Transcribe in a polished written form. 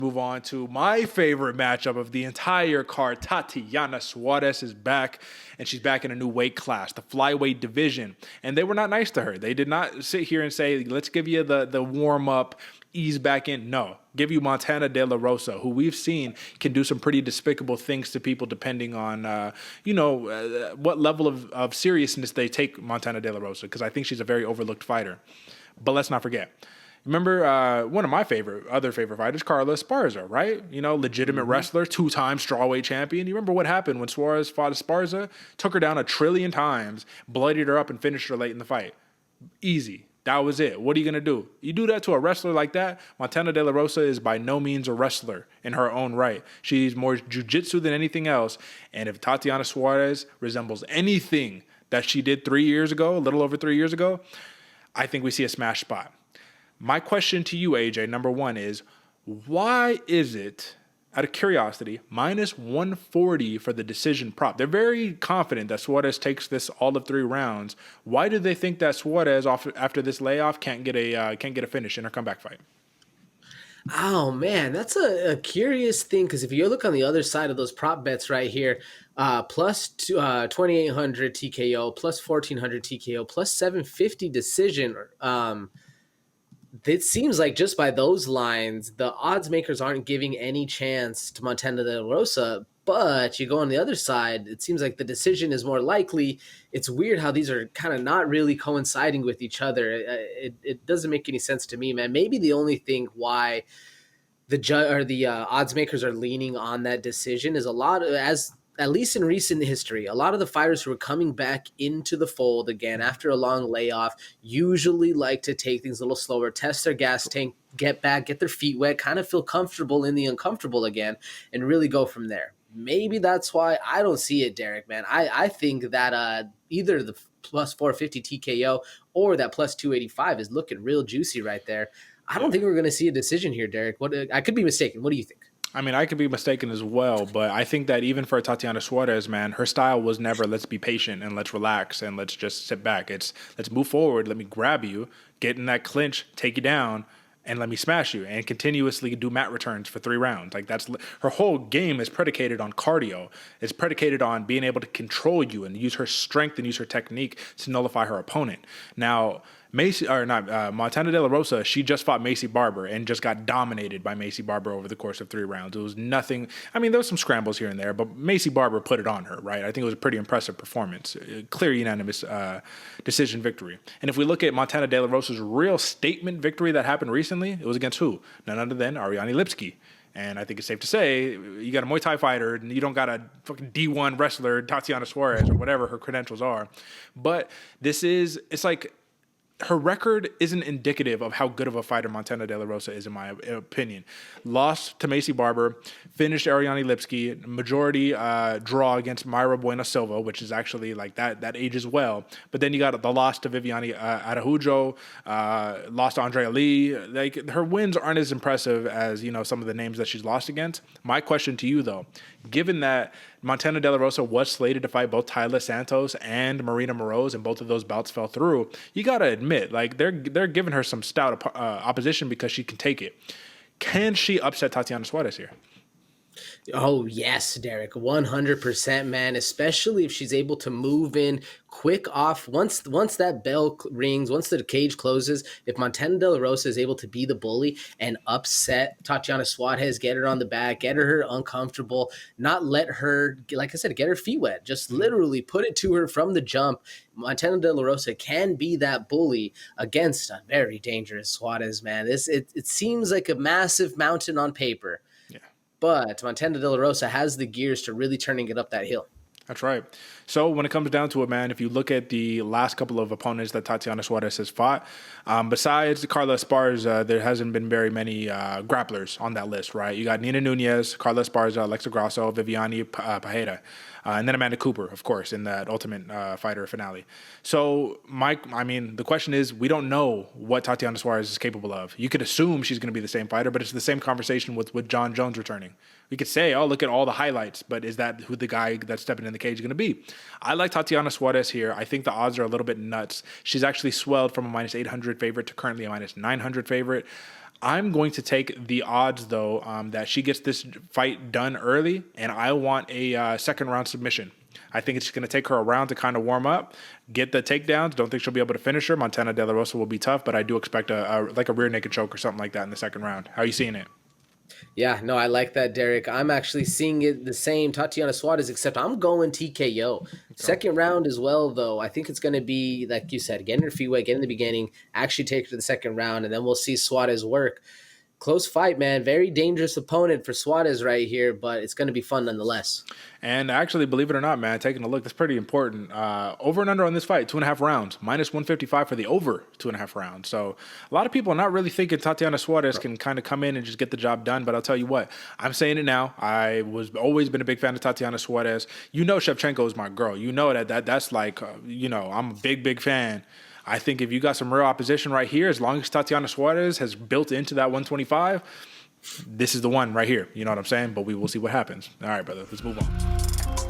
Move on to my favorite matchup of the entire card. Tatiana Suarez is back, and she's back in a new weight class, the flyweight division. And they were not nice to her. They did not sit here and say, let's give you the warm-up, ease back in. No, give you Montana De La Rosa, who we've seen can do some pretty despicable things to people depending on, what level of seriousness they take Montana De La Rosa, because I think she's a very overlooked fighter. But let's not forget. Remember one of my other favorite fighters, Carla Esparza, right? Legitimate wrestler, 2-time strawweight champion. You remember what happened when Suarez fought Esparza? Took her down 1 trillion times, bloodied her up, and finished her late in the fight. Easy. That was it. What are you going to do? You do that to a wrestler like that? Montana De La Rosa is by no means a wrestler in her own right. She's more jiu-jitsu than anything else. And if Tatiana Suarez resembles anything that she did 3 years ago, a little over 3 years ago, I think we see a smash spot. My question to you, AJ, number one is, why is it, out of curiosity, minus 140 for the decision prop? They're very confident that Suarez takes this all of 3 rounds. Why do they think that Suarez, after this layoff, can't get a finish in her comeback fight? Oh, man, that's a curious thing, because if you look on the other side of those prop bets right here, plus 2,800 TKO, plus 1,400 TKO, plus 750 decision, it seems like just by those lines, the odds makers aren't giving any chance to Montana De La Rosa. But you go on the other side, it seems like the decision is more likely. It's weird how these are kind of not really coinciding with each other. It doesn't make any sense to me, man. Maybe the only thing why the odds makers are leaning on that decision is at least in recent history, a lot of the fighters who are coming back into the fold again after a long layoff usually like to take things a little slower, test their gas tank, get back, get their feet wet, kind of feel comfortable in the uncomfortable again, and really go from there. Maybe that's why I don't see it, Derek, man. I think that either the plus 450 TKO or that plus 285 is looking real juicy right there. I don't think we're going to see a decision here, Derek. I could be mistaken. What do you think? I mean, I could be mistaken as well, but I think that even for Tatiana Suarez, man, her style was never let's be patient and let's relax and let's just sit back. It's let's move forward, let me grab you, get in that clinch, take you down, and let me smash you, and continuously do mat returns for 3 rounds. Like, that's her whole game is predicated on cardio. It's predicated on being able to control you and use her strength and use her technique to nullify her opponent. Now, Montana De La Rosa, she just fought Macy Barber and just got dominated by Macy Barber over the course of 3 rounds. It was nothing. I mean, there was some scrambles here and there, but Macy Barber put it on her, right? I think it was a pretty impressive performance, a clear unanimous decision victory. And if we look at Montana De La Rosa's real statement victory that happened recently, it was against who? None other than Ariane Lipski. And I think it's safe to say you got a Muay Thai fighter and you don't got a fucking D1 wrestler, Tatiana Suarez, or whatever her credentials are. But it's like, her record isn't indicative of how good of a fighter Montana De La Rosa is, in my opinion. Lost to Macy Barber, finished Ariane Lipski, majority draw against Mayra Bueno Silva, which is actually like that ages well. But then you got the loss to Viviane Araujo, lost to Andrea Lee. Like, her wins aren't as impressive as some of the names that she's lost against. My question to you, though, given that Montana De La Rosa was slated to fight both Tyler Santos and Marina Moroz, and both of those bouts fell through, you got to admit, like, they're giving her some stout opposition because she can take it. Can she upset Tatiana Suarez here? Oh, yes, Derek, 100%, man, especially if she's able to move in quick off. Once that bell rings, once the cage closes, if Montana De La Rosa is able to be the bully and upset Tatiana Suarez, get her on the back, get her uncomfortable, not let her, like I said, get her feet wet, just literally put it to her from the jump, Montana De La Rosa can be that bully against a very dangerous Suarez, man. It seems like a massive mountain on paper. But Montana De La Rosa has the gears to really turning it up that hill. That's right. So when it comes down to it, man, if you look at the last couple of opponents that Tatiana Suarez has fought, besides Carla Esparza, there hasn't been very many grapplers on that list, right? You got Nina Nunez, Carla Esparza, Alexa Grasso, Viviane Pajeda, and then Amanda Cooper, of course, in that Ultimate Fighter finale. So, the question is, we don't know what Tatiana Suarez is capable of. You could assume she's going to be the same fighter, but it's the same conversation with John Jones returning. We could say, oh, look at all the highlights, but is that who the guy that's stepping in the cage is going to be? I like Tatiana Suarez here. I think the odds are a little bit nuts. She's actually swelled from a minus 800 favorite to currently a minus 900 favorite. I'm going to take the odds, though, that she gets this fight done early, and I want a second round submission. I think it's going to take her a round to kind of warm up, get the takedowns. Don't think she'll be able to finish her. Montana De La Rosa will be tough, but I do expect a rear naked choke or something like that in the second round. How are you seeing it? Yeah, no, I like that, Derek. I'm actually seeing it the same, Tatiana Suarez, except I'm going TKO. Second round as well, though. I think it's going to be, like you said, getting her feet wet, get in the beginning, actually take her to the second round, and then we'll see Suarez work. Close fight, man. Very dangerous opponent for Suarez right here, but it's going to be fun nonetheless. And actually, believe it or not, man, taking a look, that's pretty important. Over and under on this fight, 2.5 rounds, minus 155 for the over 2.5 rounds. So a lot of people are not really thinking Tatiana Suarez can kind of come in and just get the job done. But I'll tell you what, I'm saying it now. I was always been a big fan of Tatiana Suarez. You know, Shevchenko is my girl. You know that's like, I'm a big fan. I think if you got some real opposition right here, as long as Tatiana Suarez has built into that 125, this is the one right here. You know what I'm saying? But we will see what happens. All right, brother, let's move on.